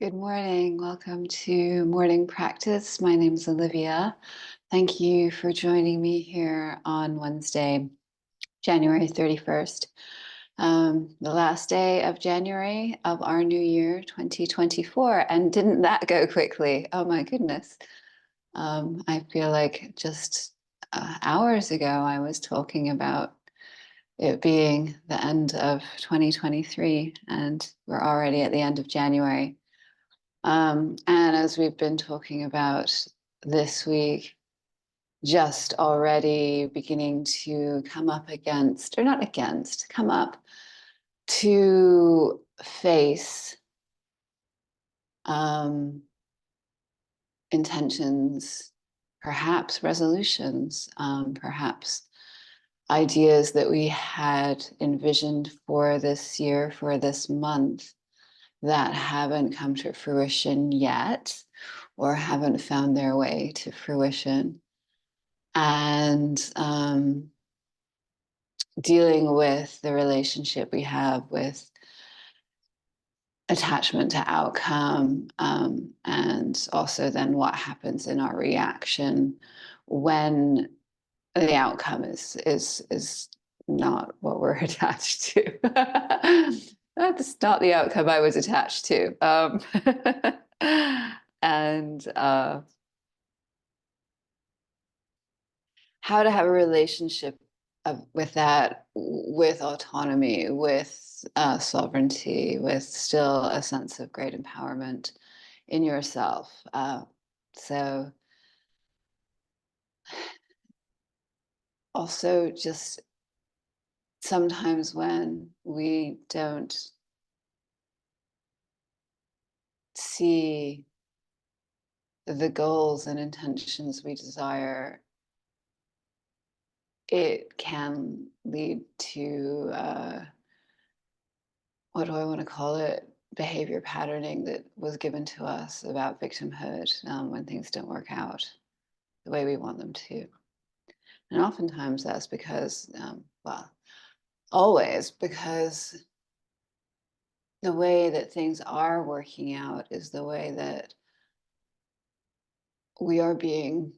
Good morning. Welcome to morning practice. My name is Olivia. Thank you for joining me here on Wednesday, January 31st, the last day of January of our new year, 2024. And didn't that go quickly? Oh my goodness. I feel like just hours ago, I was talking about it being the end of 2023, and we're already at the end of January. And as we've been talking about this week, just already beginning to come up against, or not against, come up to face intentions, perhaps resolutions, perhaps ideas that we had envisioned for this year, for this month, that haven't come to fruition yet or haven't found their way to fruition. And dealing with the relationship we have with attachment to outcome, and also then what happens in our reaction when the outcome is not what we're attached to. That's not the outcome I was attached to. And how to have a relationship with that, with autonomy, with sovereignty, with still a sense of great empowerment in yourself. So also just sometimes when we don't see the goals and intentions we desire, it can lead to what do I want to call it? Behavior patterning that was given to us about victimhood, when things don't work out the way we want them to. And oftentimes that's because, well, always because the way that things are working out is the way that we are being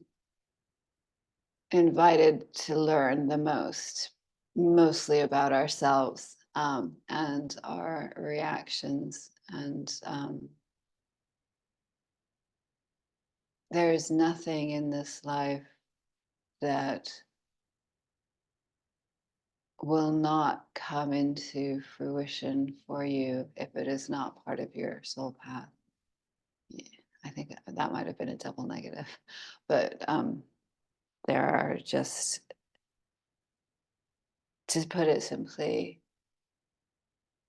invited to learn the most, mostly about ourselves, and our reactions. And there is nothing in this life that will not come into fruition for you if it is not part of your soul path. Yeah, I think that might have been a double negative, but there are just, to put it simply,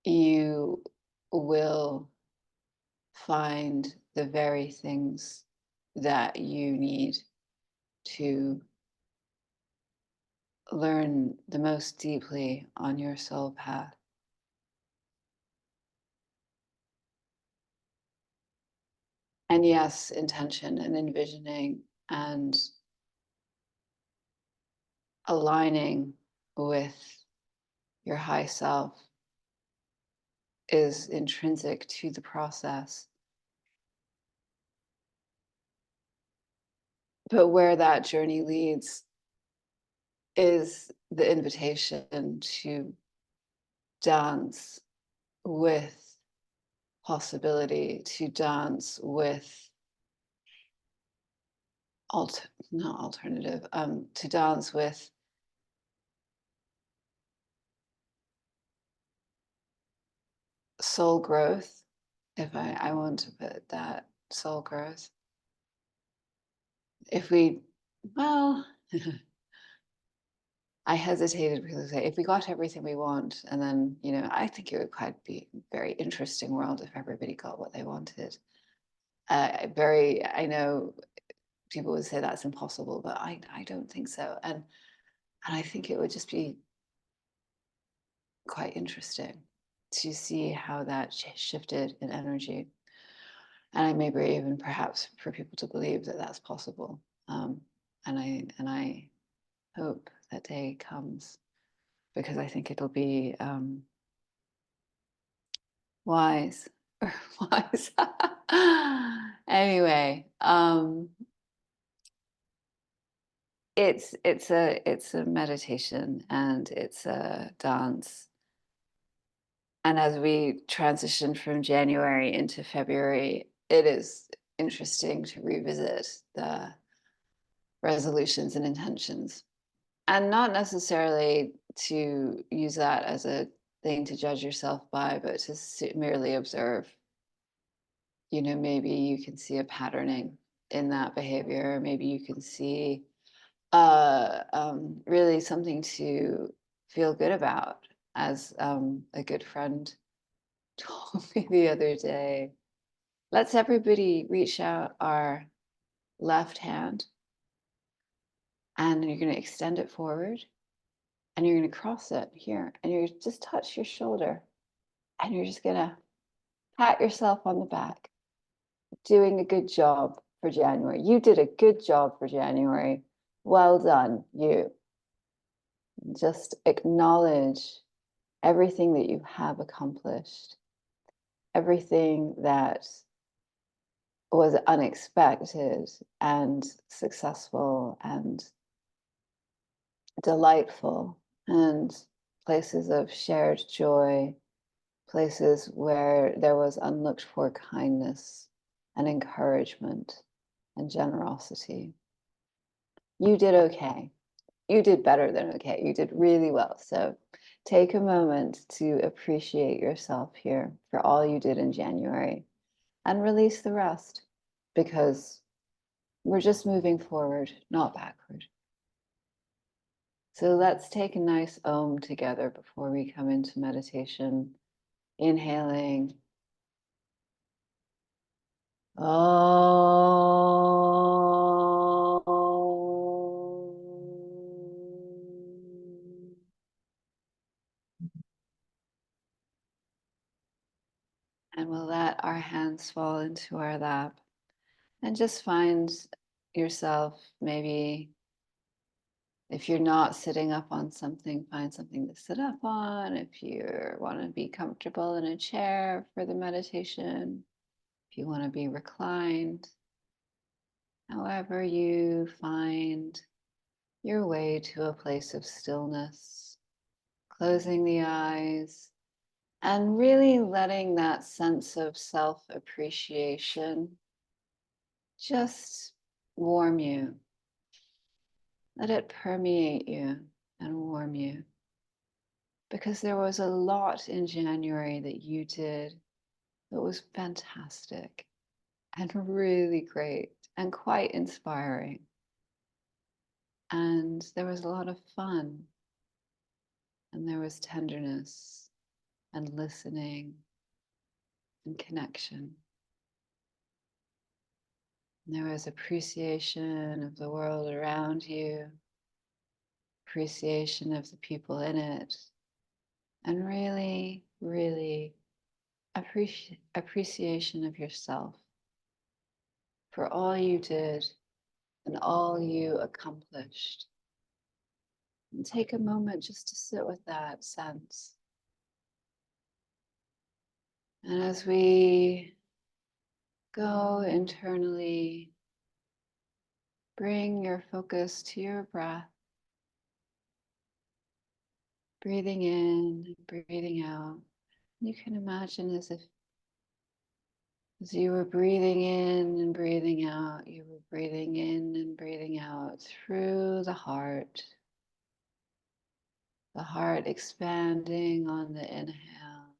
you will find the very things that you need to learn the most deeply on your soul path. And yes, intention and envisioning and aligning with your high self is intrinsic to the process. But where that journey leads is the invitation to dance with possibility, to dance with not alternative, to dance with soul growth, if I want to put that, soul growth. If we, well, I hesitated because I say if we got everything we want, and then, I think it would quite be a very interesting world if everybody got what they wanted. I know people would say that's impossible, but I don't think so. And I think it would just be quite interesting to see how that shifted in energy. And I maybe even perhaps for people to believe that that's possible. And I hope that day comes, because I think it'll be wise or wise. Anyway, it's a meditation and it's a dance. And as we transition from January into February, it is interesting to revisit the resolutions and intentions, and not necessarily to use that as a thing to judge yourself by, but to merely observe. Maybe you can see a patterning in that behavior. Maybe you can see really something to feel good about, as a good friend told me the other day. Let's everybody reach out our left hand, and you're going to extend it forward, and you're going to cross it here, and you're just touch your shoulder, and you're just going to pat yourself on the back. Doing a good job for January. You did a good job for January. Well done, you. Just acknowledge everything that you have accomplished, everything that was unexpected and successful and delightful, and places of shared joy, places where there was unlooked for kindness and encouragement and generosity. You did okay. You did better than okay. You did really well. So take a moment to appreciate yourself here for all you did in January, and release the rest, because we're just moving forward, not backward. So let's take a nice Om together before we come into meditation. Inhaling. Om. And we'll let our hands fall into our lap, and just find yourself, maybe if you're not sitting up on something, find something to sit up on. If you want to be comfortable in a chair for the meditation, if you want to be reclined, however you find your way to a place of stillness, closing the eyes and really letting that sense of self-appreciation just warm you. Let it permeate you and warm you, because there was a lot in January that you did that was fantastic and really great and quite inspiring. And there was a lot of fun, and there was tenderness and listening and connection. And there was appreciation of the world around you, appreciation of the people in it, and really, really appreciation of yourself for all you did and all you accomplished. And take a moment just to sit with that sense. And as we go internally, bring your focus to your breath, breathing in and breathing out. You can imagine as you were breathing in and breathing out, you were breathing in and breathing out through the heart expanding on the inhale,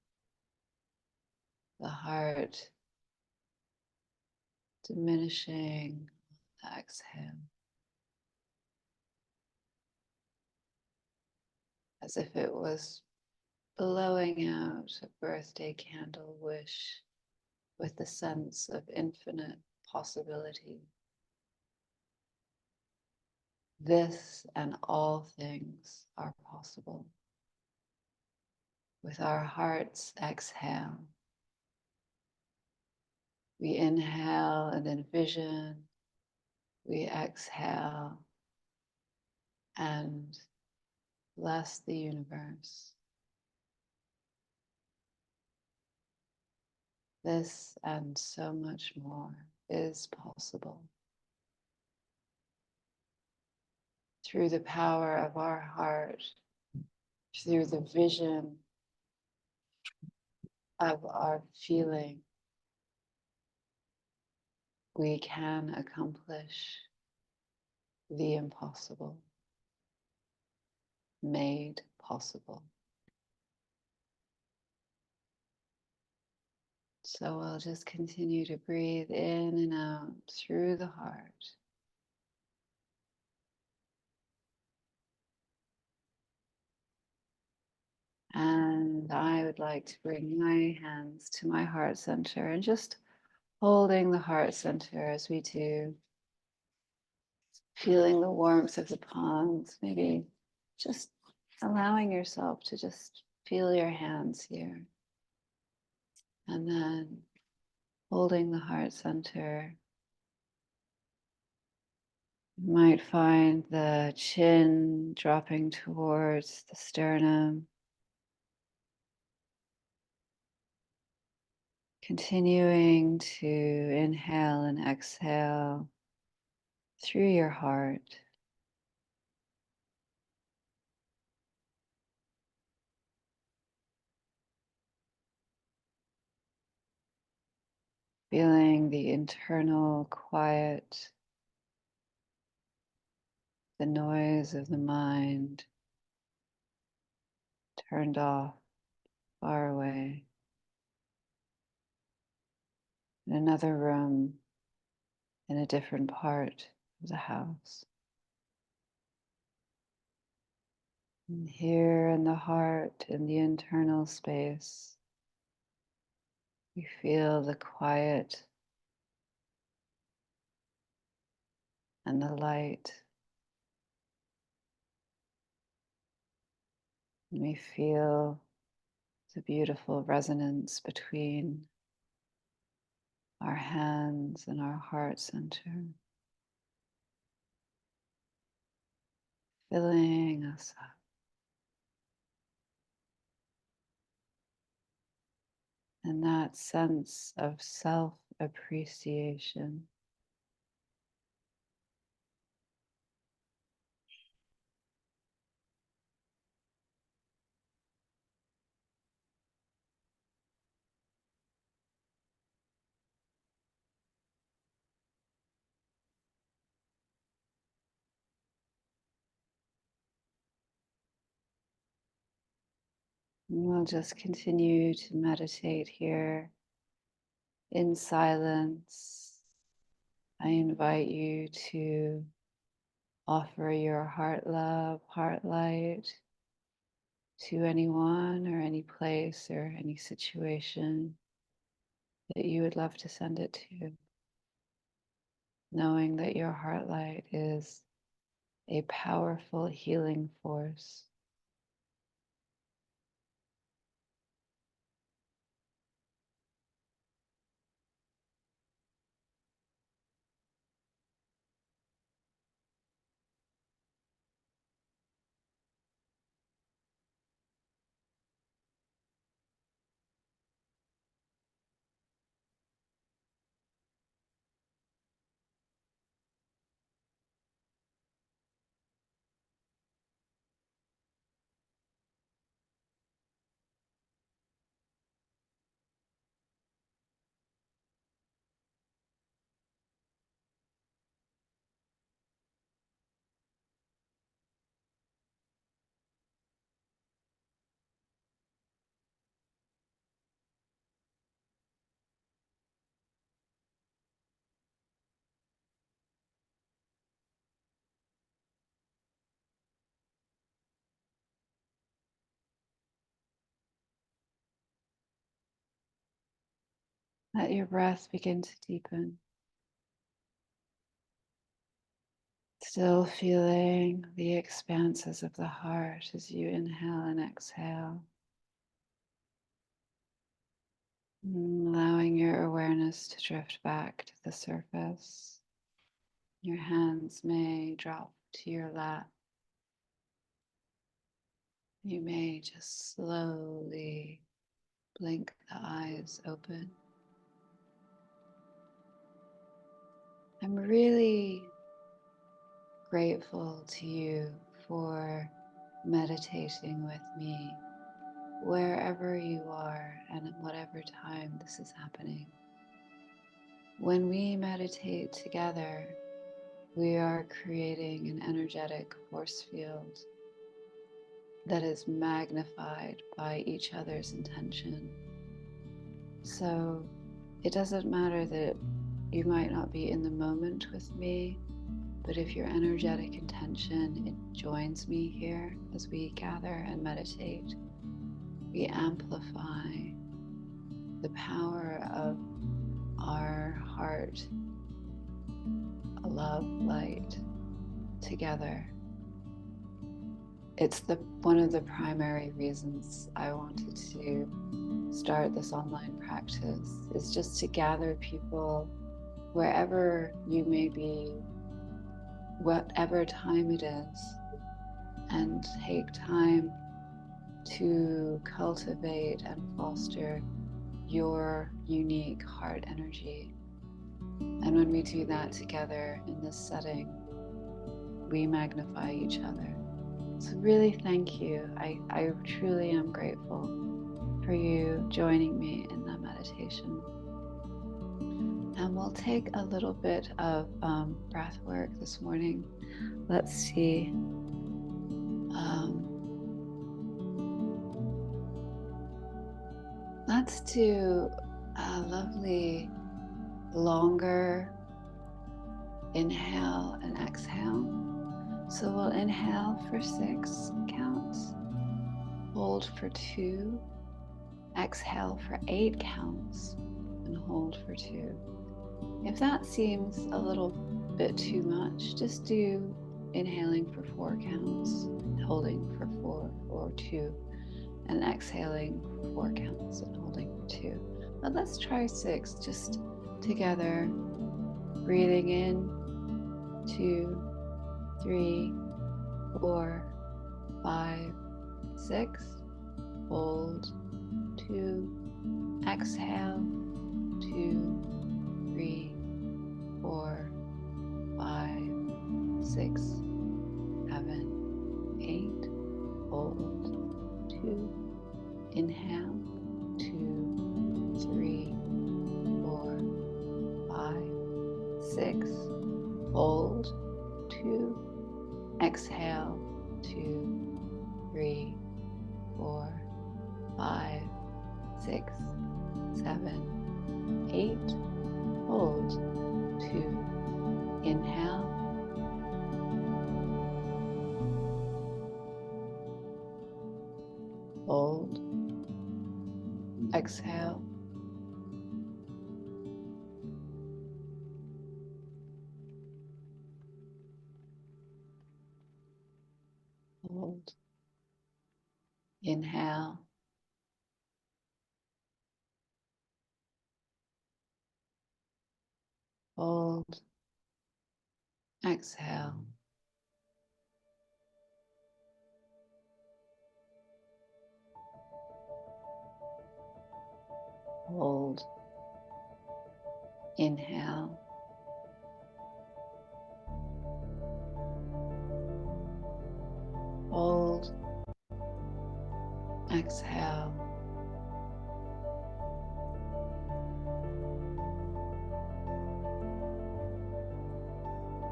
the heart diminishing on the exhale, as if it was blowing out a birthday candle wish with the sense of infinite possibility. This and all things are possible. With our heart's exhale, we inhale and envision, we exhale and bless the universe. This and so much more is possible through the power of our heart, through the vision of our feeling. We can accomplish the impossible, made possible. So I'll just continue to breathe in and out through the heart. And I would like to bring my hands to my heart center and just holding the heart center as we do, feeling the warmth of the palms, maybe just allowing yourself to just feel your hands here. And then holding the heart center. You might find the chin dropping towards the sternum. Continuing to inhale and exhale through your heart. Feeling the internal quiet, the noise of the mind turned off, far away. In another room, in a different part of the house. And here in the heart, in the internal space, we feel the quiet and the light. And we feel the beautiful resonance between our hands and our heart center, filling us up. And that sense of self-appreciation. And we'll just continue to meditate here in silence. I invite you to offer your heart love, heart light to anyone or any place or any situation that you would love to send it to, knowing that your heart light is a powerful healing force. Let your breath begin to deepen. Still feeling the expanses of the heart as you inhale and exhale. Allowing your awareness to drift back to the surface. Your hands may drop to your lap. You may just slowly blink the eyes open. I'm really grateful to you for meditating with me wherever you are and at whatever time this is happening. When we meditate together, we are creating an energetic force field that is magnified by each other's intention. So it doesn't matter that you might not be in the moment with me, but if your energetic intention, it joins me here as we gather and meditate, we amplify the power of our heart, love, light together. It's one of the primary reasons I wanted to start this online practice, is just to gather people wherever you may be, whatever time it is, and take time to cultivate and foster your unique heart energy. And when we do that together in this setting, we magnify each other. So really thank you. I truly am grateful for you joining me in that meditation. And we'll take a little bit of breath work this morning. Let's see. Let's do a lovely longer inhale and exhale. So we'll inhale for 6 counts, hold for 2, exhale for 8 counts, and hold for 2. If that seems a little bit too much, just do inhaling for 4 counts, holding for 4 or 2, and exhaling for 4 counts and holding for 2. But let's try 6 just together. Breathing in, 2, 3, 4, 5, 6. Hold, 2. Exhale, 2, 3, 4, 5, 6, 7, 8. Hold, 2. Inhale, 2, 3, 4, 5, 6. Hold, 2. Exhale, 2, 3, 4, 5, 6, 7, 8. Hold, 2. Inhale. Hold. Exhale. Hold. Inhale. Hold. Exhale. Hold. Inhale. Hold. Exhale.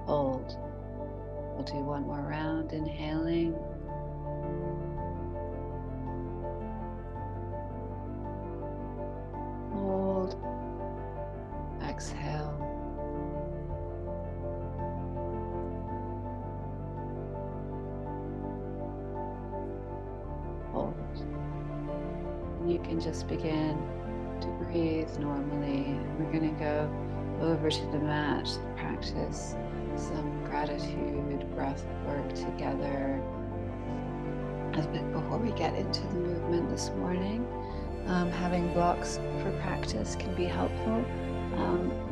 Hold. We'll do one more round, inhaling. Hold. Exhale. Hold. You can just begin to breathe normally. We're going to go over to the mat to practice some gratitude breath work together a bit before we get into the movement this morning. Having blocks for practice can be helpful.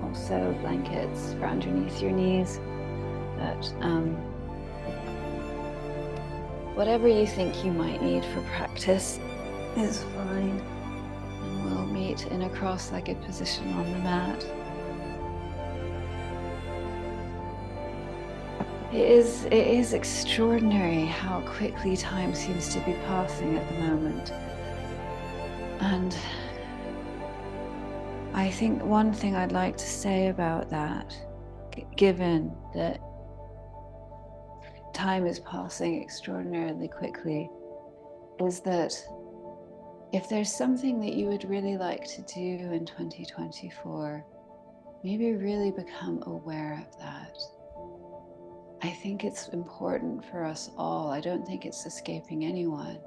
Also blankets for underneath your knees. But whatever you think you might need for practice is fine. And we'll meet in a cross-legged position on the mat. It is extraordinary how quickly time seems to be passing at the moment. And I think one thing I'd like to say about that, given that time is passing extraordinarily quickly, is that if there's something that you would really like to do in 2024, maybe really become aware of that. I think it's important for us all, I don't think it's escaping anyone,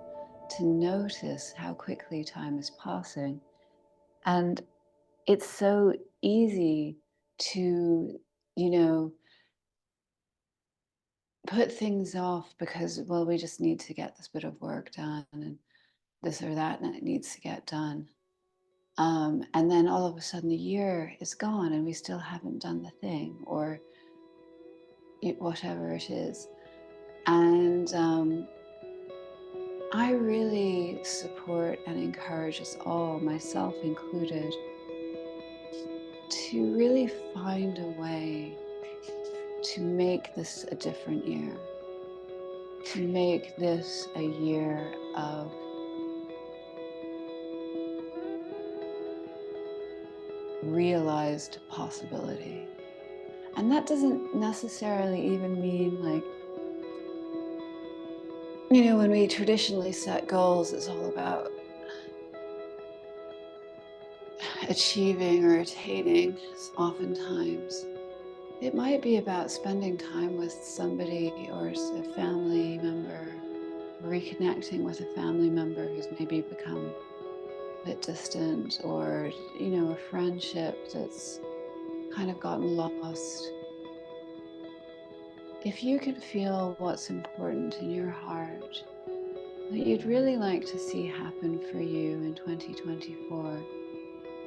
to notice how quickly time is passing. And it's so easy to, put things off because, well, we just need to get this bit of work done and this or that, and it needs to get done. And then all of a sudden the year is gone and we still haven't done the thing, or whatever it is. And I really support and encourage us all, myself included, to really find a way to make this a different year, to make this a year of realized possibility. And that doesn't necessarily even mean like, when we traditionally set goals, it's all about achieving or attaining. Oftentimes, it might be about spending time with somebody or a family member, reconnecting with a family member who's maybe become a bit distant, or, a friendship that's kind of gotten lost. If you can feel what's important in your heart, that you'd really like to see happen for you in 2024,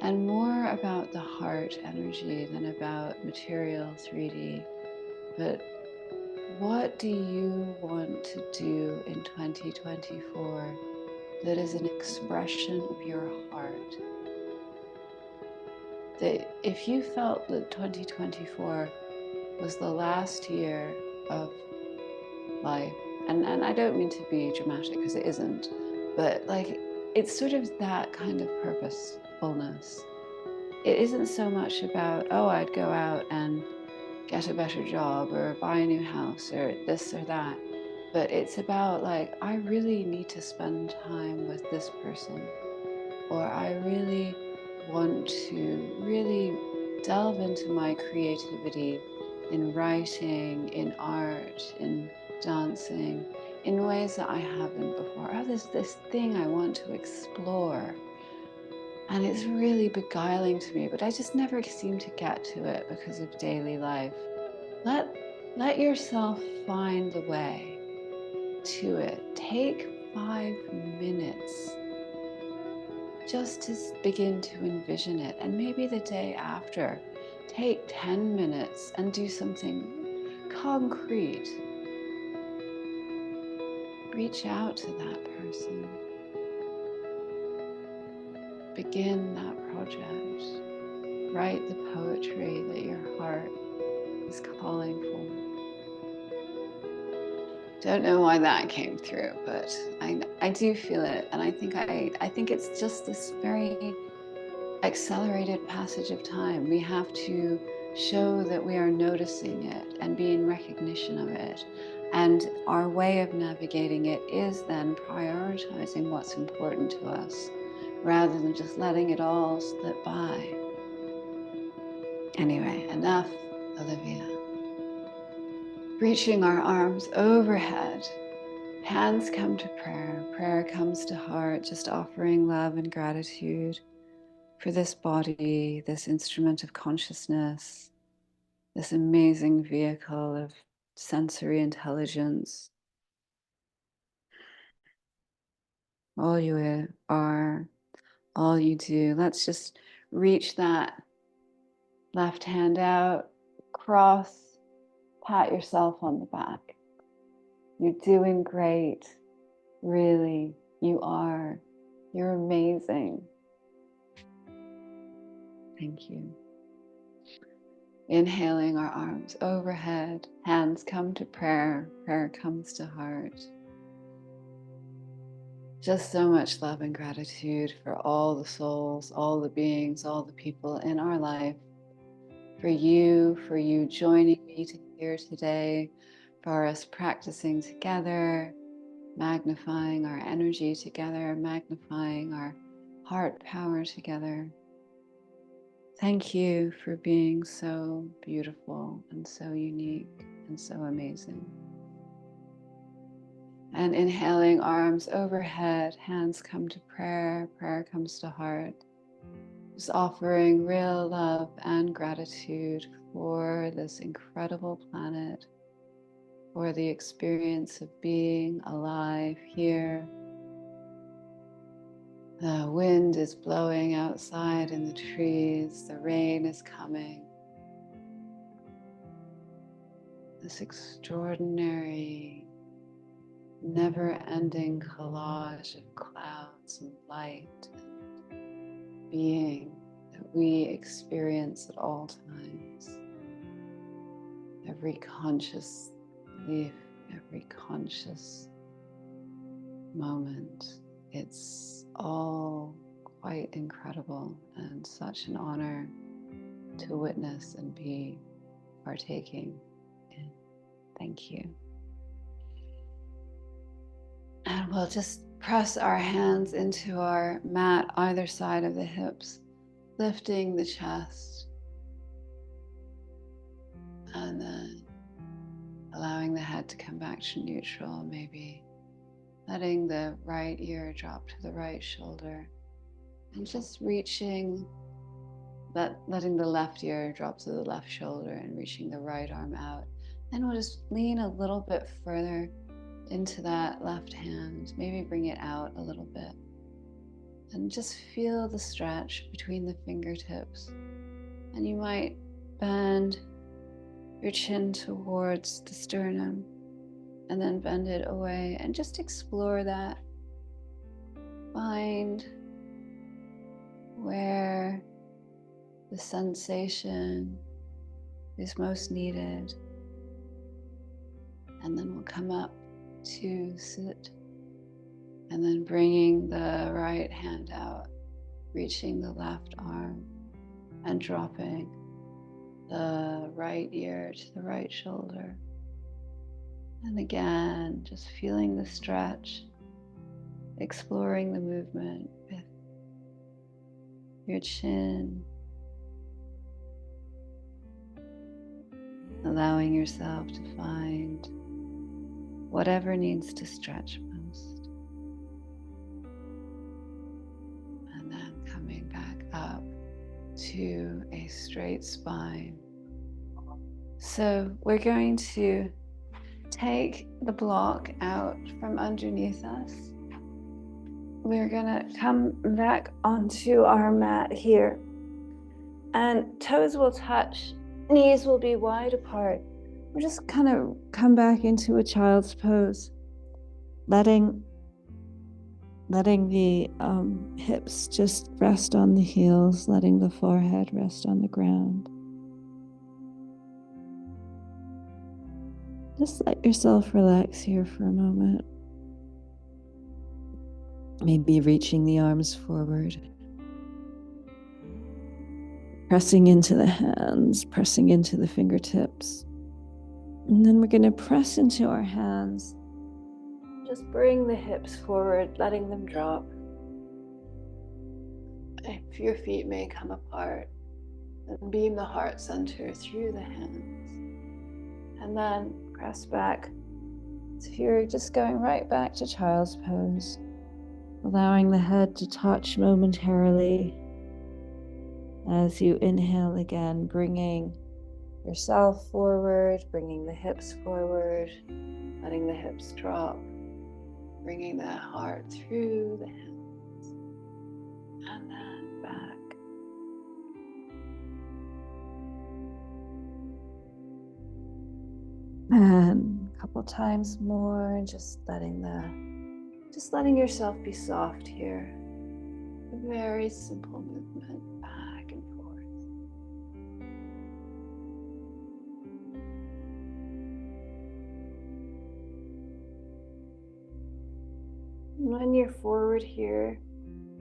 and more about the heart energy than about material 3D, but what do you want to do in 2024 that is an expression of your heart? That if you felt that 2024 was the last year of life, and I don't mean to be dramatic because it isn't, but like it's sort of that kind of purposefulness. It isn't so much about, oh, I'd go out and get a better job or buy a new house or this or that, but it's about like, I really need to spend time with this person, or I really want to really delve into my creativity in writing, in art, in dancing, in ways that I haven't before. Oh, there's this thing I want to explore. And it's really beguiling to me, but I just never seem to get to it because of daily life. Let yourself find the way to it. Take 5 minutes just to begin to envision it. And maybe the day after, take 10 minutes and do something concrete. Reach out to that person. Begin that project. Write the poetry that your heart is calling for. Don't know why that came through, but I do feel it, and I think it's just this very accelerated passage of time. We have to show that we are noticing it and be in recognition of it. And our way of navigating it is then prioritizing what's important to us rather than just letting it all slip by. Anyway, enough, Olivia. Reaching our arms overhead. Hands come to prayer. Prayer comes to heart, just offering love and gratitude for this body, this instrument of consciousness, this amazing vehicle of sensory intelligence. All you are, all you do. Let's just reach that left hand out, cross, pat yourself on the back. You're doing great. Really, you are. You're amazing. Thank you. Inhaling our arms overhead, hands come to prayer, prayer comes to heart. Just so much love and gratitude for all the souls, all the beings, all the people in our life, for you joining me here today, for us practicing together, magnifying our energy together, magnifying our heart power together. Thank you for being so beautiful and so unique and so amazing. And inhaling, arms overhead, hands come to prayer, prayer comes to heart. Just offering real love and gratitude for this incredible planet, for the experience of being alive here. The wind is blowing outside in the trees, the rain is coming. This extraordinary, never-ending collage of clouds and light and being that we experience at all times. Every conscious leaf, every conscious moment. It's all quite incredible and such an honor to witness and be partaking in. Thank you. And we'll just press our hands into our mat either side of the hips, lifting the chest, and then allowing the head to come back to neutral, maybe letting the right ear drop to the right shoulder, and just reaching, letting the left ear drop to the left shoulder and reaching the right arm out. Then we'll just lean a little bit further into that left hand, maybe bring it out a little bit, and just feel the stretch between the fingertips. And you might bend your chin towards the sternum and then bend it away and just explore that. Find where the sensation is most needed. And then we'll come up to sit, and then bringing the right hand out, reaching the left arm and dropping the right ear to the right shoulder. And again, just feeling the stretch, exploring the movement with your chin, allowing yourself to find whatever needs to stretch most. And then coming back up to a straight spine. So we're going to take the block out from underneath us. We're gonna come back onto our mat here, and toes will touch, knees will be wide apart. We're just kind of come back into a child's pose, letting the hips just rest on the heels, letting the forehead rest on the ground. Just let yourself relax here for a moment. Maybe reaching the arms forward, pressing into the hands, pressing into the fingertips. And then we're going to press into our hands. Just bring the hips forward, letting them drop. If your feet may come apart, then beam the heart center through the hands. And then press back. So you're just going right back to child's pose, allowing the head to touch momentarily as you inhale again, bringing yourself forward, bringing the hips forward, letting the hips drop, bringing that heart through the hands, and then back. And a couple times more, just letting yourself be soft here. A very simple movement back and forth. you're forward here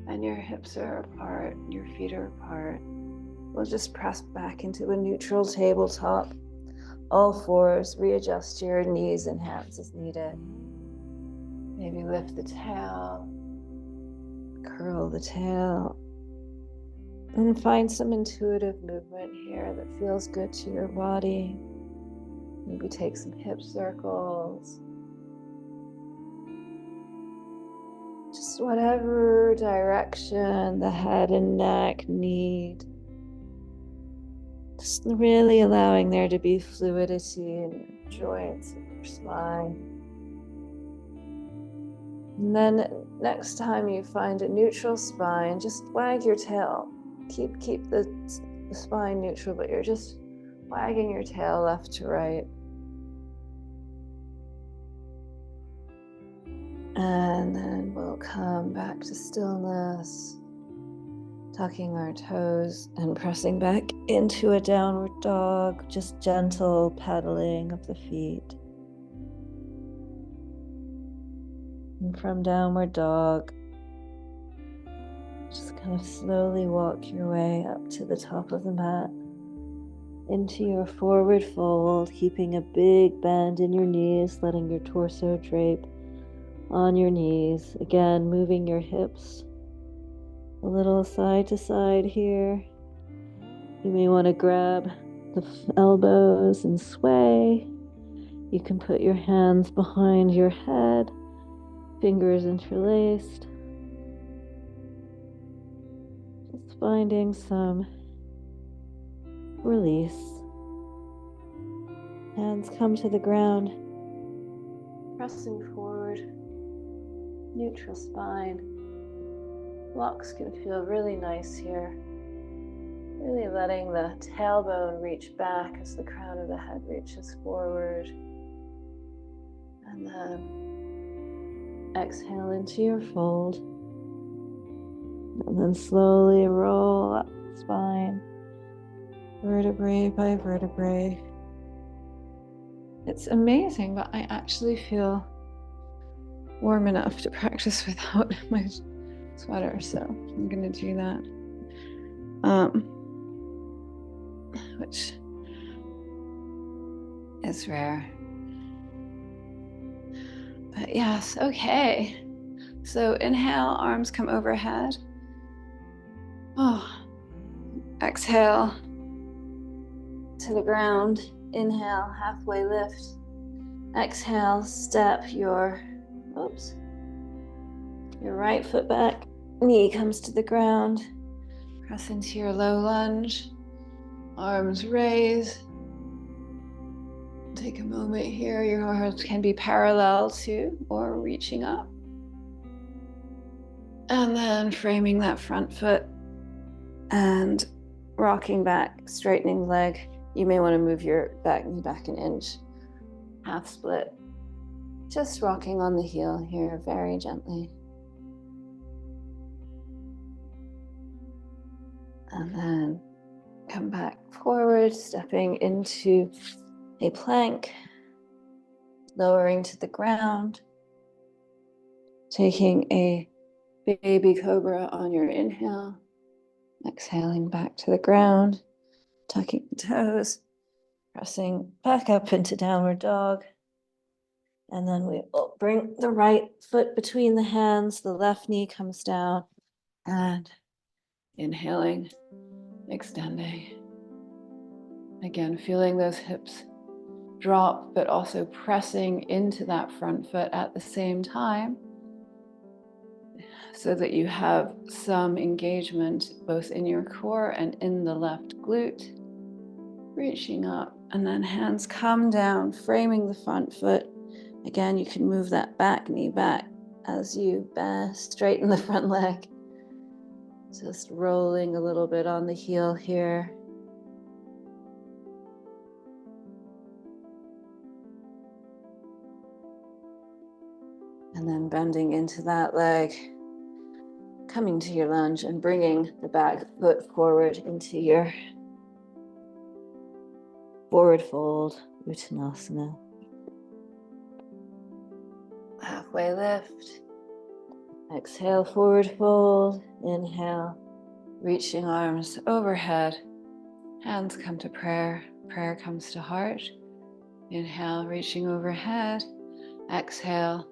and your hips are apart, your feet are apart, we'll just press back into a neutral tabletop. All fours, readjust your knees and hands as needed. Maybe lift the tail, curl the tail, and find some intuitive movement here that feels good to your body. Maybe take some hip circles. Just whatever direction the head and neck need. Just really allowing there to be fluidity in your joints and your spine. And then next time you find a neutral spine, just wag your tail. Keep the spine neutral, but you're just wagging your tail left to right. And then we'll come back to stillness, tucking our toes and pressing back into a downward dog, just gentle pedaling of the feet. And from downward dog, just kind of slowly walk your way up to the top of the mat, into your forward fold, keeping a big bend in your knees, letting your torso drape on your knees. Again, moving your hips a little side to side here. You may want to grab the elbows and sway. You can put your hands behind your head, fingers interlaced. Just finding some release. Hands come to the ground, pressing forward, neutral spine. Blocks can feel really nice here. Really letting the tailbone reach back as the crown of the head reaches forward. And then exhale into your fold. And then slowly roll up the spine, vertebrae by vertebrae. It's amazing, but I actually feel warm enough to practice without my sweater, so I'm gonna do that. Which is rare. But yes, okay. So inhale, arms come overhead. Oh, exhale to the ground. Inhale, halfway lift. Exhale, step your right foot back. Knee comes to the ground. Press into your low lunge. Arms raise. Take a moment here. Your arms can be parallel to or reaching up. And then framing that front foot and rocking back, straightening leg. You may want to move your back knee back an inch. Half split. Just rocking on the heel here very gently. And then come back forward, stepping into a plank, lowering to the ground, taking a baby cobra on your inhale, exhaling back to the ground, tucking the toes, pressing back up into downward dog. And then we will bring the right foot between the hands, the left knee comes down, and inhaling, extending. Again, feeling those hips drop, but also pressing into that front foot at the same time so that you have some engagement both in your core and in the left glute. Reaching up, and then hands come down, framing the front foot. Again, you can move that back knee back as you straighten the front leg. Just rolling a little bit on the heel here. And then bending into that leg, coming to your lunge and bringing the back foot forward into your forward fold, Uttanasana. Halfway lift, Exhale, forward fold. Inhale, reaching arms overhead. Hands come to prayer. Prayer comes to heart. Inhale, reaching overhead. Exhale,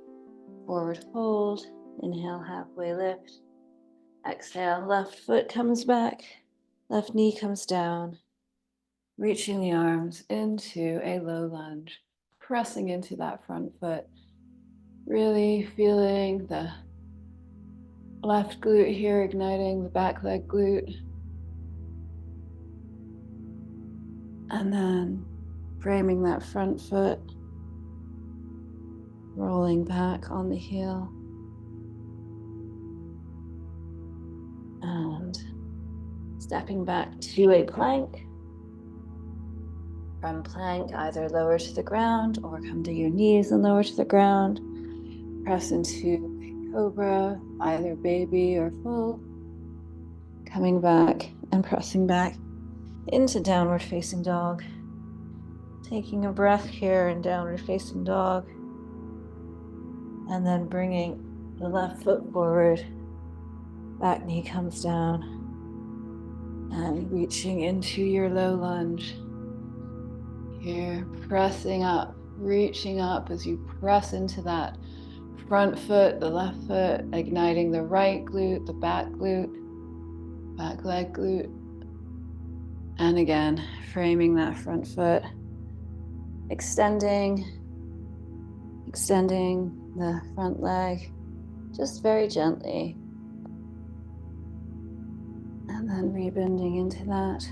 forward fold. Inhale, halfway lift. Exhale, left foot comes back. Left knee comes down. Reaching the arms into a low lunge. Pressing into that front foot. Really feeling the left glute here, igniting the back leg glute. And then framing that front foot, rolling back on the heel. And stepping back to a plank. From plank, either lower to the ground or come to your knees and lower to the ground. Press into a cobra, either baby or full. Coming back and pressing back into downward facing dog. Taking a breath here in downward facing dog. And then bringing the left foot forward. Back knee comes down. And reaching into your low lunge. Here, pressing up, reaching up as you press into that front foot, the left foot, igniting the right glute, the back glute, back leg glute. And again, framing that front foot, extending the front leg, just very gently. And then rebending into that.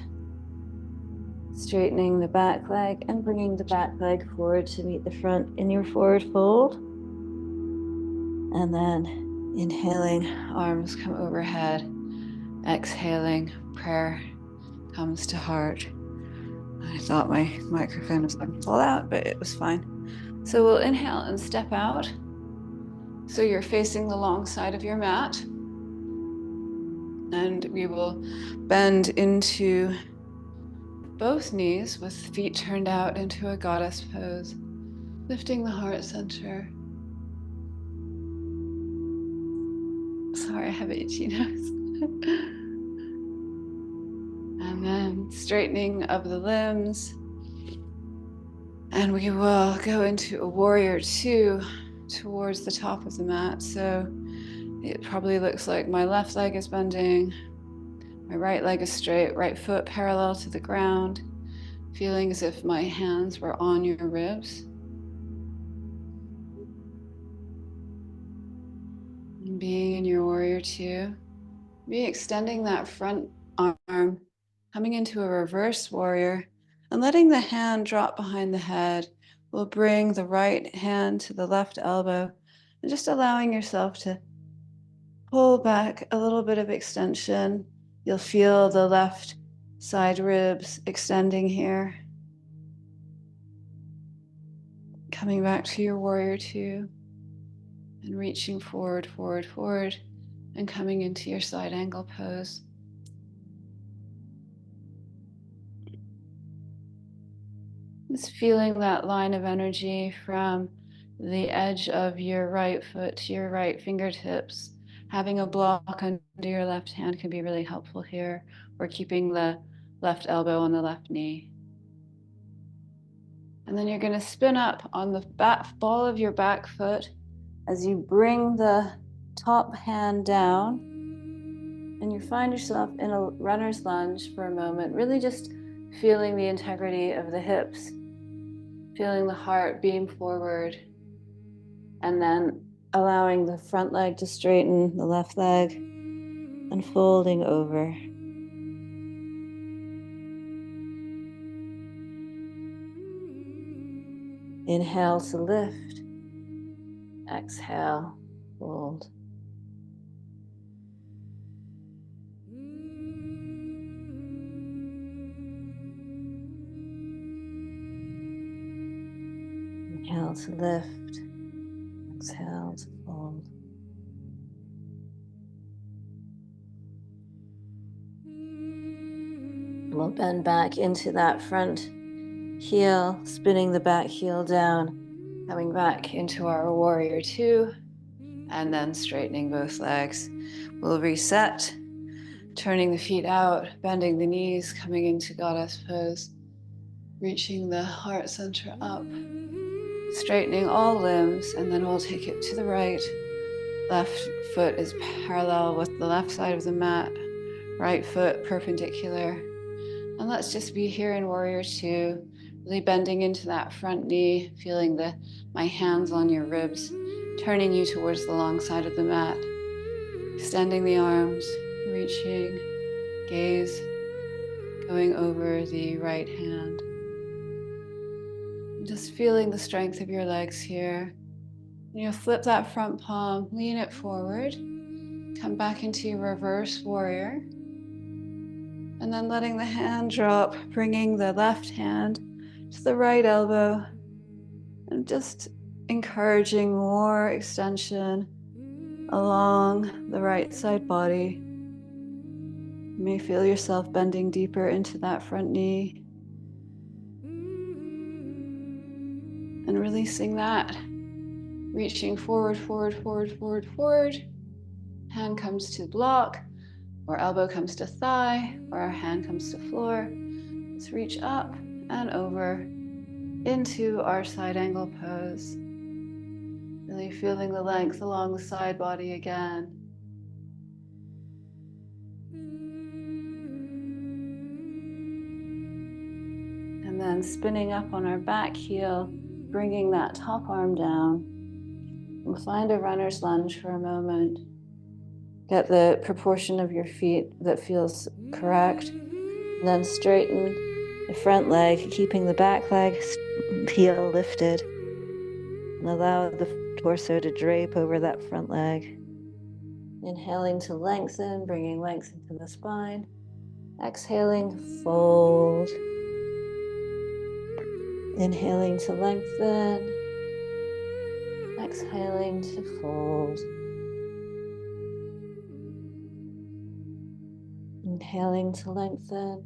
Straightening the back leg and bringing the back leg forward to meet the front in your forward fold. And then inhaling, arms come overhead. Exhaling, prayer comes to heart. I thought my microphone was going to fall out, but it was fine. So we'll inhale and step out. So you're facing the long side of your mat. And we will bend into both knees with feet turned out into a goddess pose, lifting the heart center. Sorry, I have an itchy nose. And then straightening of the limbs. And we will go into a warrior two towards the top of the mat. So it probably looks like my left leg is bending, my right leg is straight, right foot parallel to the ground, feeling as if my hands were on your ribs. And being in your warrior two, be extending that front arm, coming into a reverse warrior, and letting the hand drop behind the head. We'll bring the right hand to the left elbow, and just allowing yourself to pull back a little bit of extension. You'll feel the left side ribs extending here. Coming back to your warrior two and reaching forward, forward, forward, and coming into your side angle pose. Just feeling that line of energy from the edge of your right foot to your right fingertips. Having a block under your left hand can be really helpful here, or keeping the left elbow on the left knee. And then you're going to spin up on the back ball of your back foot as you bring the top hand down, and you find yourself in a runner's lunge for a moment, really just feeling the integrity of the hips, feeling the heart beam forward, and then allowing the front leg to straighten, the left leg, and folding over. Inhale to lift. Exhale, fold. Inhale to lift. Exhale to fold. We'll bend back into that front heel, spinning the back heel down, coming back into our warrior two, and then straightening both legs. We'll reset, turning the feet out, bending the knees, coming into goddess pose, reaching the heart center up, straightening all limbs, and then we'll take it to the right. Left foot is parallel with the left side of the mat, right foot perpendicular. And let's just be here in Warrior Two, really bending into that front knee, feeling my hands on your ribs, turning you towards the long side of the mat, extending the arms, reaching, gaze, going over the right hand. Just feeling the strength of your legs here. You'll flip that front palm, lean it forward, come back into your reverse warrior, and then letting the hand drop, bringing the left hand to the right elbow, and just encouraging more extension along the right side body. You may feel yourself bending deeper into that front knee and releasing that. Reaching forward, forward, forward, forward, forward. Hand comes to block, or elbow comes to thigh, or our hand comes to floor. Let's reach up and over into our side angle pose. Really feeling the length along the side body again. And then spinning up on our back heel, bringing that top arm down. We'll find a runner's lunge for a moment. Get the proportion of your feet that feels correct. And then straighten the front leg, keeping the back leg heel lifted. And allow the torso to drape over that front leg. Inhaling to lengthen, bringing length into the spine. Exhaling, fold. Inhaling to lengthen. Exhaling to fold. Inhaling to lengthen.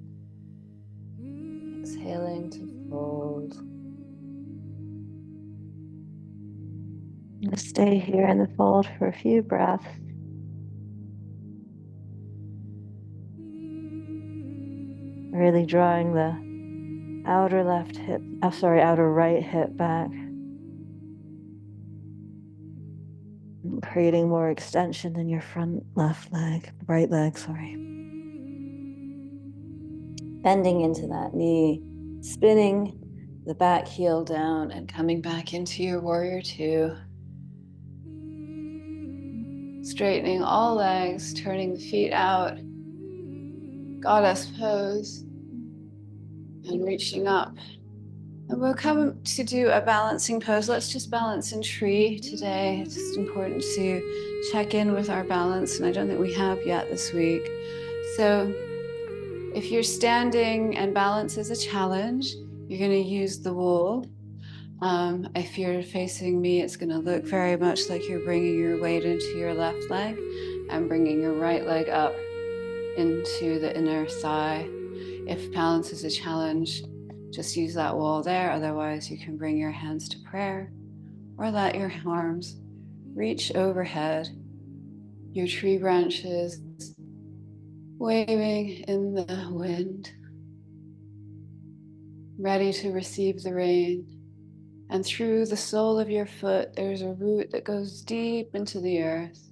Exhaling to fold. Stay here in the fold for a few breaths. Really drawing the outer right hip back. Creating more extension in your right leg, sorry. Bending into that knee, spinning the back heel down and coming back into your Warrior Two. Straightening all legs, turning the feet out, goddess pose, and reaching up. And we'll come to do a balancing pose. Let's just balance in tree today. It's just important to check in with our balance, and I don't think we have yet this week. So if you're standing and balance is a challenge, you're going to use the wall. If you're facing me, it's going to look very much like you're bringing your weight into your left leg and bringing your right leg up into the inner thigh. If balance is a challenge, just use that wall there. Otherwise, you can bring your hands to prayer or let your arms reach overhead, your tree branches waving in the wind, ready to receive the rain. And through the sole of your foot, there's a root that goes deep into the earth.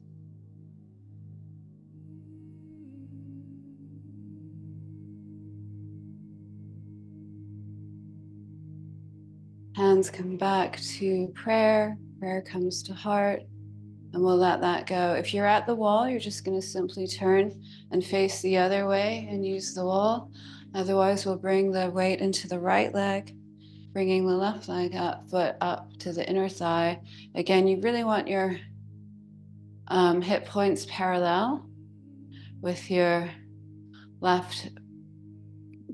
Hands come back to prayer. Prayer comes to heart, and we'll let that go. If you're at the wall, you're just going to simply turn and face the other way and use the wall. Otherwise, we'll bring the weight into the right leg, bringing the left leg foot up to the inner thigh. Again, you really want your hip points parallel with your left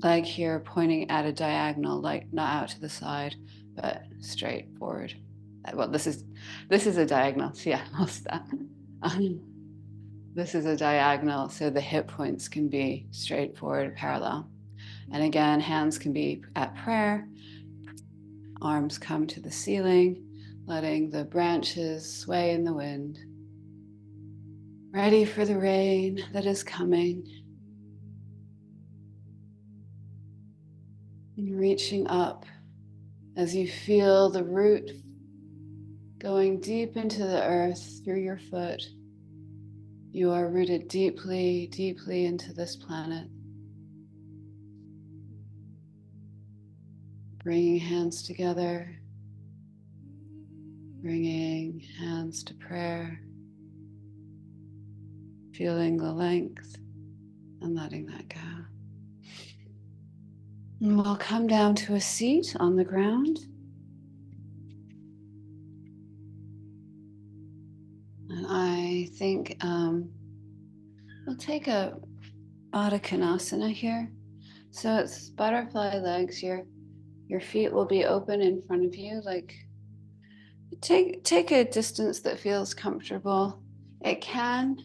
leg here pointing at a diagonal, like not out to the side, but straight forward. Well, this is a diagonal. So yeah, lost that. This is a diagonal, so the hip points can be straightforward, parallel. And again, hands can be at prayer. Arms come to the ceiling, letting the branches sway in the wind. ready for the rain that is coming. And reaching up as you feel the root going deep into the earth through your foot. You are rooted deeply, deeply into this planet. Bringing hands together, bringing hands to prayer, feeling the length and letting that go. And we'll come down to a seat on the ground. And I think we'll take a Baddha Konasana here. So it's butterfly legs. Your feet will be open in front of you. Like take a distance that feels comfortable. It can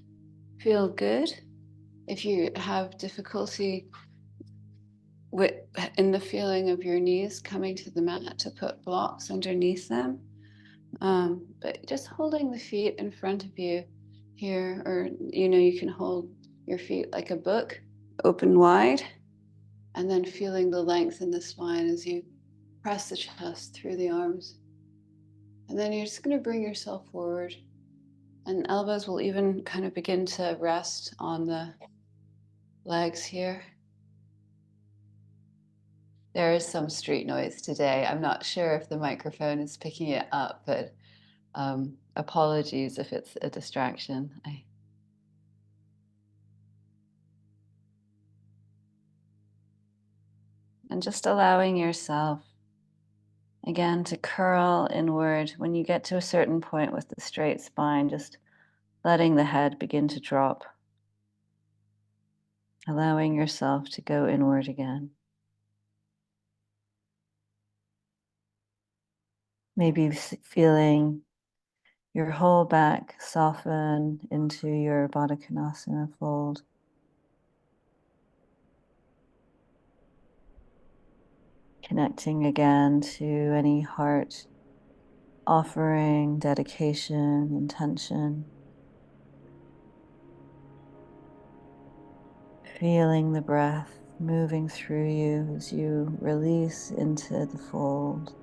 feel good if you have difficulty in the feeling of your knees coming to the mat to put blocks underneath them. But just holding the feet in front of you here, or you can hold your feet like a book, open wide, and then feeling the length in the spine as you press the chest through the arms. And then you're just going to bring yourself forward, and elbows will even kind of begin to rest on the legs here. There is some street noise today. I'm not sure if the microphone is picking it up, but apologies if it's a distraction. And just allowing yourself, again, to curl inward. When you get to a certain point with the straight spine, just letting the head begin to drop. Allowing yourself to go inward again. Maybe feeling your whole back soften into your Baddha Konasana fold. Connecting again to any heart offering, dedication, intention. Feeling the breath moving through you as you release into the fold.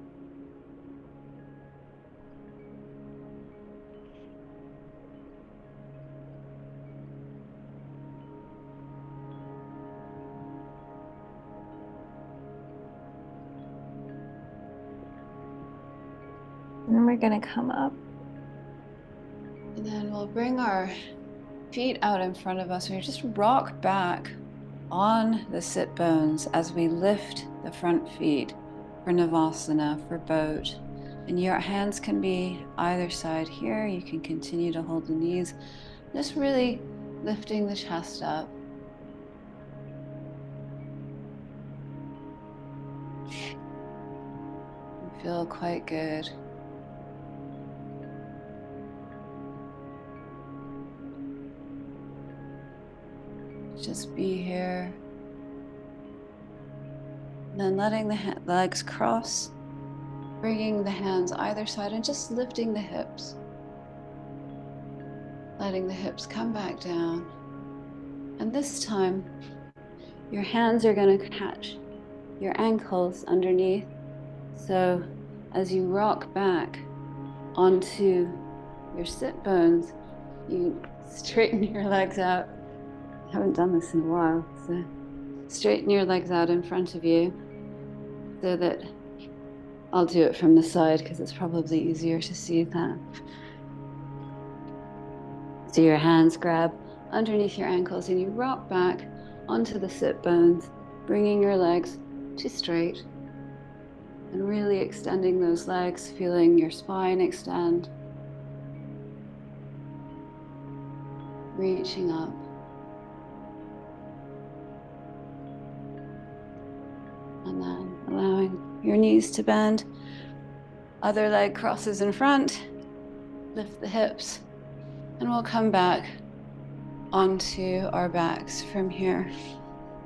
And then we're going to come up. And then we'll bring our feet out in front of us. We just rock back on the sit bones as we lift the front feet for Navasana, for boat. And your hands can be either side here. You can continue to hold the knees, just really lifting the chest up. You feel quite good. Just be here. And then letting the legs cross, bringing the hands either side and just lifting the hips. Letting the hips come back down. And this time, your hands are going to catch your ankles underneath. So as you rock back onto your sit bones, you straighten your legs out. I haven't done this in a while, so straighten your legs out in front of you so that I'll do it from the side because it's probably easier to see that. So your hands grab underneath your ankles and you rock back onto the sit bones, bringing your legs to straight and really extending those legs, feeling your spine extend, reaching up. And then allowing your knees to bend. Other leg crosses in front, lift the hips, and we'll come back onto our backs from here.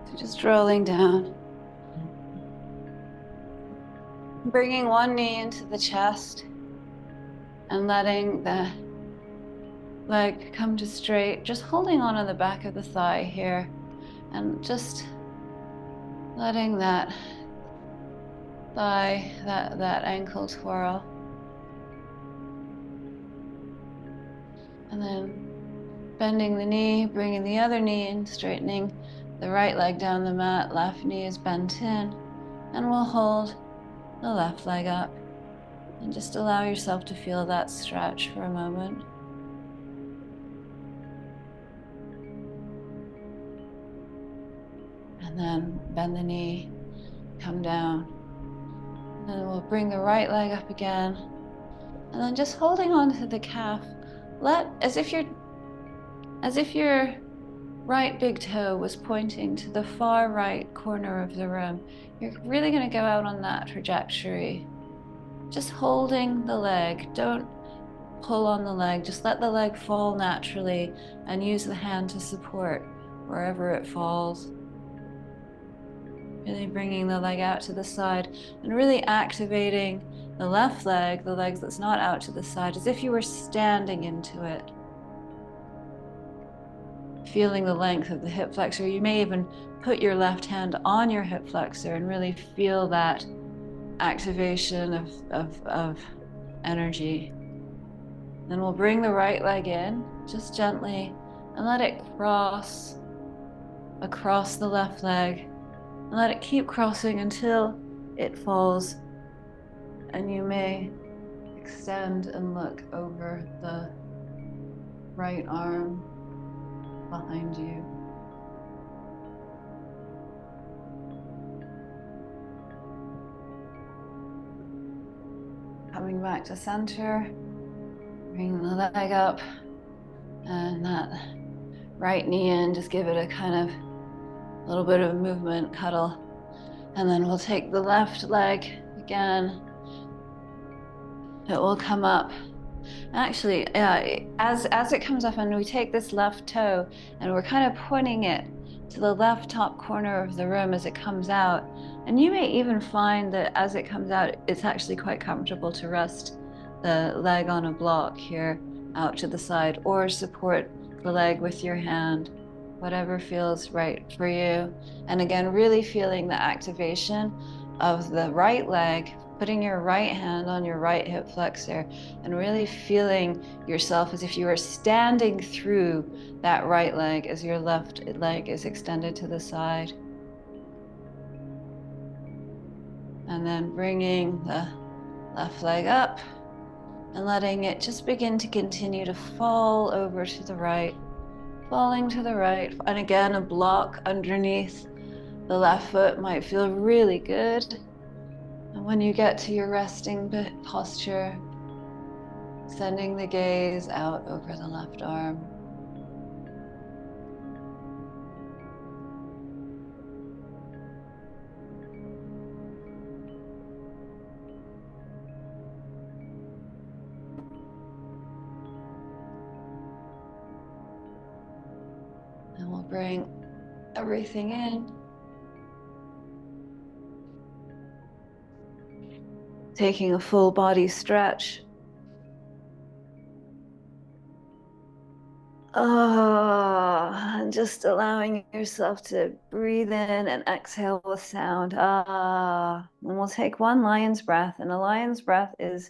So just rolling down. Bringing one knee into the chest and letting the leg come to straight, just holding on the back of the thigh here and just letting that thigh, that ankle twirl. And then bending the knee, bringing the other knee in, straightening the right leg down the mat, left knee is bent in, and we'll hold the left leg up and just allow yourself to feel that stretch for a moment. And then bend the knee, come down. And then we'll bring the right leg up again. And then just holding on to the calf, as if your right big toe was pointing to the far right corner of the room. You're really going to go out on that trajectory. Just holding the leg. Don't pull on the leg. Just let the leg fall naturally and use the hand to support wherever it falls. Really bringing the leg out to the side and really activating the left leg, the leg that's not out to the side, as if you were standing into it. Feeling the length of the hip flexor. You may even put your left hand on your hip flexor and really feel that activation of energy. Then we'll bring the right leg in, just gently, and let it cross across the left leg. And let it keep crossing until it falls. And you may extend and look over the right arm behind you. Coming back to center, bring the leg up and that right knee in, just give it a kind of little bit of movement, cuddle. And then we'll take the left leg again. It will come up. Actually, as it comes up and we take this left toe and we're kind of pointing it to the left top corner of the room as it comes out. And you may even find that as it comes out, it's actually quite comfortable to rest the leg on a block here out to the side or support the leg with your hand, whatever feels right for you. And again, really feeling the activation of the right leg, putting your right hand on your right hip flexor and really feeling yourself as if you were standing through that right leg as your left leg is extended to the side. And then bringing the left leg up and letting it just begin to continue to fall over to the right, falling to the right. And again, a block underneath the left foot might feel really good. And when you get to your resting posture, sending the gaze out over the left arm. And we'll bring everything in. Taking a full body stretch. And just allowing yourself to breathe in and exhale with sound. And we'll take one lion's breath. And a lion's breath is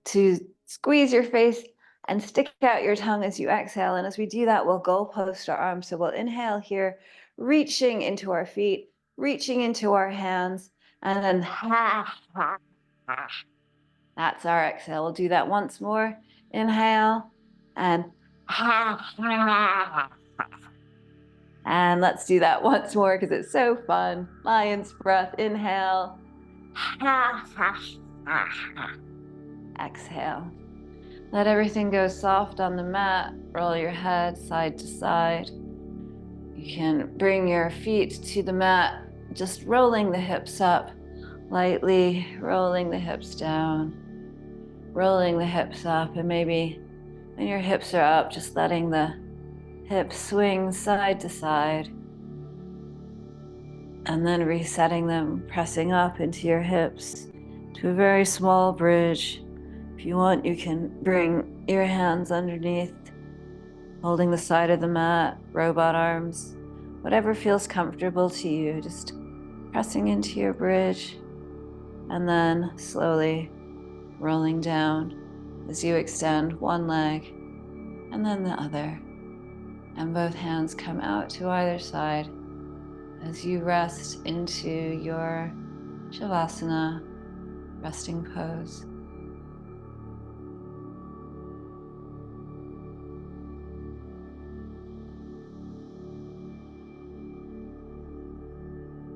to squeeze your face and stick out your tongue as you exhale. And as we do that, we'll goalpost our arms. So we'll inhale here, reaching into our feet, reaching into our hands, and then that's our exhale. We'll do that once more. Inhale and let's do that once more because it's so fun. Lion's breath. Inhale. Exhale. Let everything go soft on the mat. Roll your head side to side. You can bring your feet to the mat, just rolling the hips up, lightly rolling the hips down, rolling the hips up, and maybe when your hips are up, just letting the hips swing side to side, and then resetting them, pressing up into your hips to a very small bridge. If you want, you can bring your hands underneath holding the side of the mat, robot arms, whatever feels comfortable to you, just pressing into your bridge and then slowly rolling down as you extend one leg and then the other. And both hands come out to either side as you rest into your Shavasana resting pose.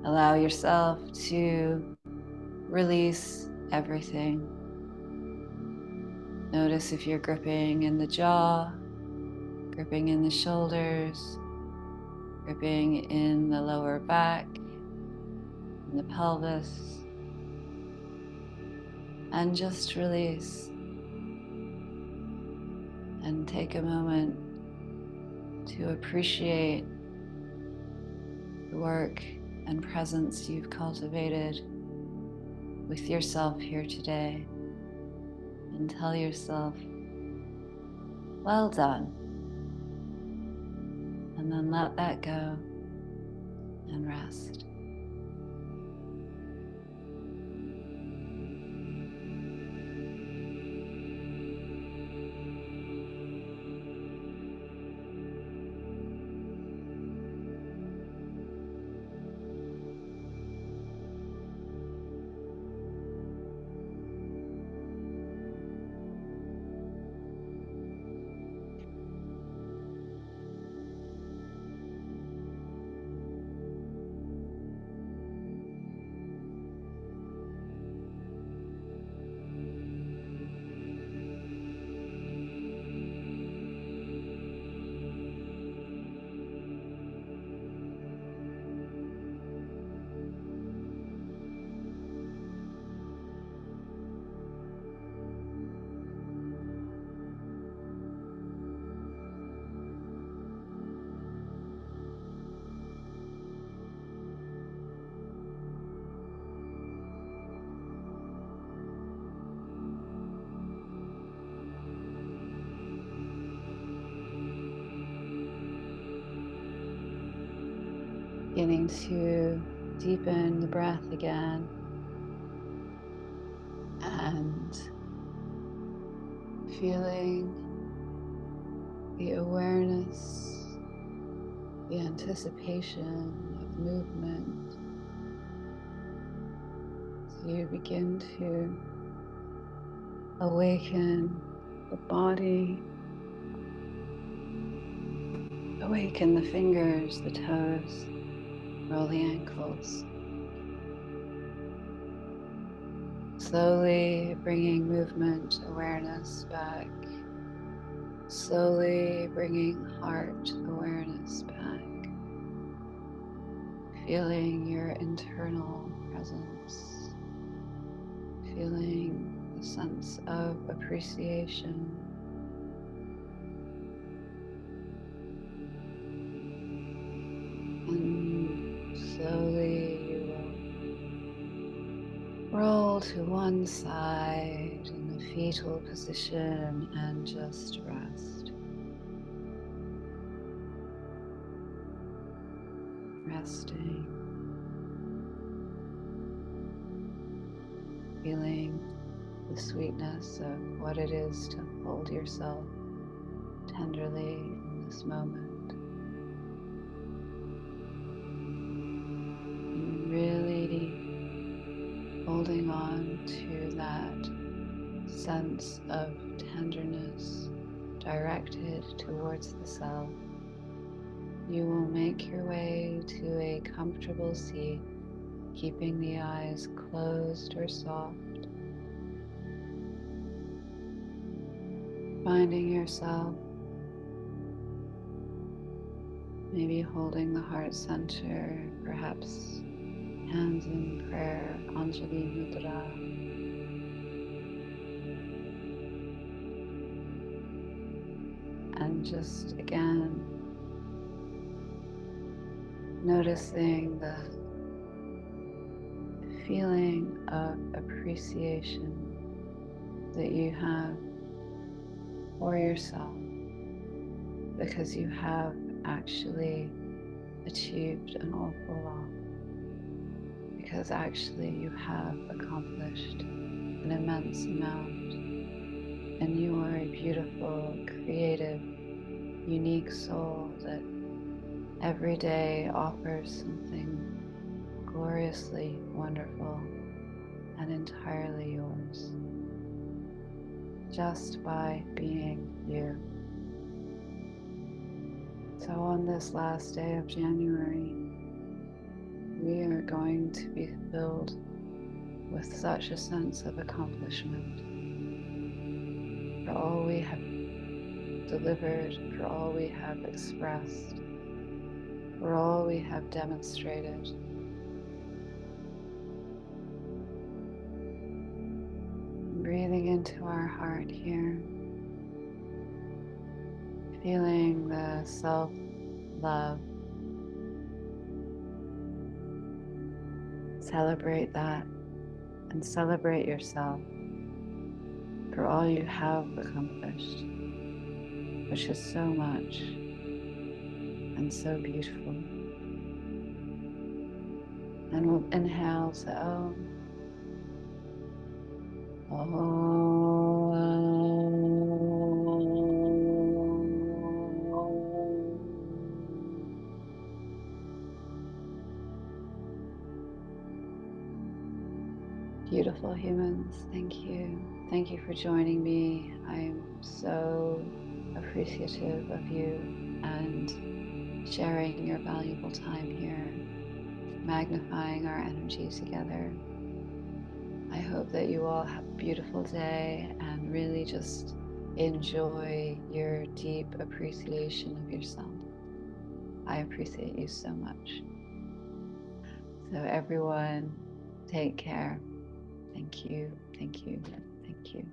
Allow yourself to release everything. Notice if you're gripping in the jaw, gripping in the shoulders, gripping in the lower back, in the pelvis, and just release. And take a moment to appreciate the work and presence you've cultivated with yourself here today. And tell yourself, well done. And then let that go and rest. Beginning to deepen the breath again and feeling the awareness, the anticipation of movement as you begin to awaken the body, awaken the fingers, the toes, roll the ankles. Slowly bringing movement awareness back. Slowly bringing heart awareness back. Feeling your internal presence. Feeling the sense of appreciation. And slowly you will roll to one side in a fetal position and just rest. Resting. Feeling the sweetness of what it is to hold yourself tenderly in this moment. And really holding on to that sense of tenderness directed towards the self. You will make your way to a comfortable seat, keeping the eyes closed or soft. Finding yourself maybe holding the heart center, perhaps hands in prayer, Anjali Mudra. And just again, noticing the feeling of appreciation that you have for yourself, because you have actually achieved an awful lot. Because actually you have accomplished an immense amount, and you are a beautiful, creative, unique soul that every day offers something gloriously wonderful and entirely yours, just by being you. So on this last day of January, we are going to be filled with such a sense of accomplishment for all we have delivered, for all we have expressed, for all we have demonstrated. Breathing into our heart here, feeling the self-love. Celebrate that and celebrate yourself for all you have accomplished, which is so much and so beautiful. And we'll inhale to Om. Beautiful humans, thank you. Thank you for joining me. I'm so appreciative of you and sharing your valuable time here, magnifying our energy together. I hope that you all have a beautiful day and really just enjoy your deep appreciation of yourself. I appreciate you so much. So everyone, take care. Thank you, thank you, thank you.